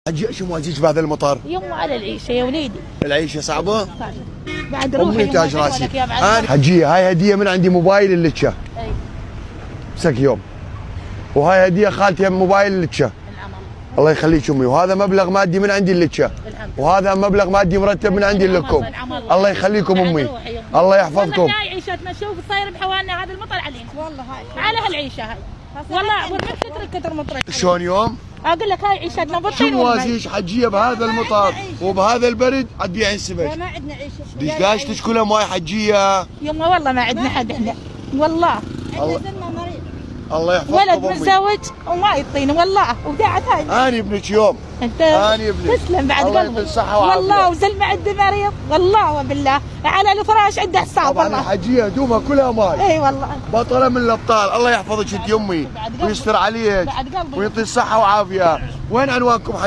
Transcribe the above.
حجي ايش موازيك بهذا المطر؟ يمه على العيشه يا وليدي. العيشه صعبه؟ بعد روحي امي تاج راسي. انا حجيه هاي هديه من عندي، موبايل اللتشه. اي مسك يوم. وهاي هديه خالتي موبايل اللتشه. الله يخليك امي، وهذا مبلغ مادي من عندي اللتشه. وهذا مبلغ مادي مرتب من عندي لكم. الله يخليكم امي. الله يحفظكم. والله هاي عيشتنا، شوف صاير بحوالنا هذا المطر علينا. والله هاي على هالعيشه هاي. والله ورمت كثر مطر. شلون يوم؟ اقول لك هاي عيشتنا بطين. شو موازيش حجيه بهذا المطر وبهذا البرد تبيعين السمك؟ ما عندنا عيشه. ديش تشكلها ماي حجيه؟ يمه والله ما عندنا حد احنا. والله الله يحفظكم ولد امي. متزوج وما يعطينا والله، وقاعد هاي. اني ابنك يوم. اني ابنك. تسلم بعد قلبك. الله بالصحه والعافيه. والله وزلمه عنده مريض، والله وبالله على الفراش عنده حساب. طبعا والله الحجيه هدومها كلها ماي. اي والله بطله من الابطال. الله يحفظك انت يمي ويستر عليك ويعطي الصحه وعافيه. وين عنوانكم حجيه؟